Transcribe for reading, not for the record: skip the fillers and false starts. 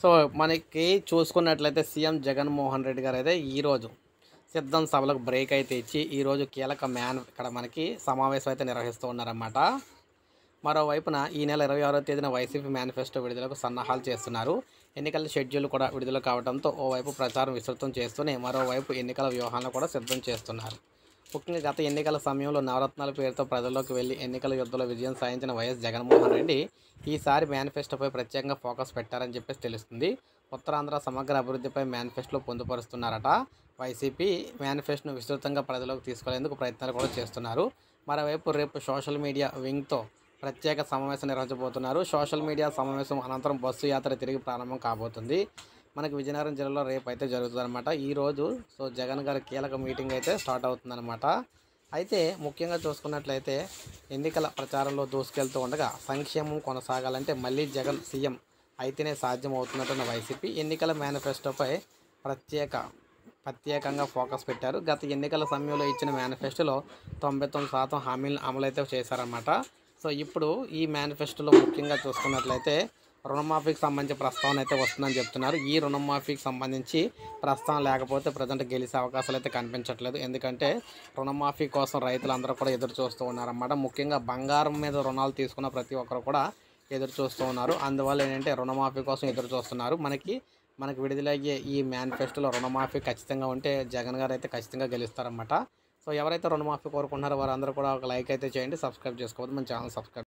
So మనకి చూసుకున్నట్లయితే CM Jaganmohan Reddy గారు అయితే ఈరోజు సిద్ధం సభలకు బ్రేక్ అయితే ఇచ్చి ఈరోజు కీలక ఇక్కడ మనకి సమావేశం అయితే నిర్వహిస్తూ ఉన్నారన్నమాట. మరోవైపున ఈ నెల 26వ తేదీన వైసీపీ మేనిఫెస్టో విడుదలకు సన్నాహాలు చేస్తున్నారు. ఎన్నికల షెడ్యూల్ కూడా విడుదల కావడంతో ఓవైపు ప్రచారం విస్తృతం చేస్తూనే మరోవైపు ఎన్నికల వ్యూహాలను కూడా సిద్ధం చేస్తున్నారు. ముఖ్యంగా గత ఎన్నికల సమయంలో నవరత్నాల పేరుతో ప్రజల్లోకి వెళ్లి ఎన్నికల యుద్ధంలో విజయం సాధించిన వైఎస్ జగన్మోహన్ రెడ్డి ఈసారి మేనిఫెస్టోపై ప్రత్యేకంగా ఫోకస్ పెట్టారని చెప్పేసి తెలుస్తుంది. ఉత్తరాంధ్ర సమగ్ర అభివృద్ధిపై మేనిఫెస్టోలో పొందుపరుస్తున్నారట. వైసీపీ మేనిఫెస్టోను విస్తృతంగా ప్రజలకు తీసుకెళ్లేందుకు ప్రయత్నాలు కూడా చేస్తున్నారు. మరోవైపు రేపు సోషల్ మీడియా వింగ్తో ప్రత్యేక సమావేశం నిర్వహించబోతున్నారు. సోషల్ మీడియా సమావేశం అనంతరం బస్సు యాత్ర తిరిగి ప్రారంభం కాబోతుంది. మనకి విజయనగరం జిల్లాలో రేపు అయితే జరుగుతుందన్నమాట. ఈరోజు జగన్ గారి కీలక మీటింగ్ అయితే స్టార్ట్ అవుతుందన్నమాట. అయితే ముఖ్యంగా చూసుకున్నట్లయితే ఎన్నికల ప్రచారంలో దూసుకెళ్తూ ఉండగా సంక్షేమం కొనసాగాలంటే మళ్ళీ జగన్ సీఎం అయితేనే సాధ్యం అవుతున్నట్టున్న వైసీపీ ఎన్నికల మేనిఫెస్టోపై ప్రత్యేకంగా ఫోకస్ పెట్టారు. గత ఎన్నికల సమయంలో ఇచ్చిన మేనిఫెస్టోలో 99% హామీలను అమలైతే చేశారన్నమాట. సో ఇప్పుడు ఈ మేనిఫెస్టోలో ముఖ్యంగా చూసుకున్నట్లయితే రుణమాఫీకి సంబంధించి ప్రస్తావన అయితే వస్తుందని చెప్తున్నారు. ఈ రుణమాఫీకి సంబంధించి ప్రస్తావన లేకపోతే ప్రజెంట్ గెలిచే అవకాశాలు అయితే కనిపించట్లేదు. ఎందుకంటే రుణమాఫీ కోసం రైతులందరూ కూడా ఎదురు చూస్తూ ఉన్నారన్నమాట. ముఖ్యంగా బంగారం మీద రుణాలు తీసుకున్న ప్రతి ఒక్కరు కూడా ఎదురు చూస్తూ ఉన్నారు. అందువల్ల ఏంటంటే రుణమాఫీ కోసం ఎదురు చూస్తున్నారు. మనకి విడుదలయ్యే ఈ మేనిఫెస్టోలో రుణమాఫీ ఖచ్చితంగా ఉంటే జగన్ గారు అయితే ఖచ్చితంగా గెలుస్తారన్నమాట. సో ఎవరైతే రుణమాఫీ కోరుకుంటున్నారో వారందరూ కూడా ఒక లైక్ అయితే చేయండి, సబ్స్క్రైబ్ చేసుకోవద్దు, మన ఛానల్ సబ్స్క్రైబ్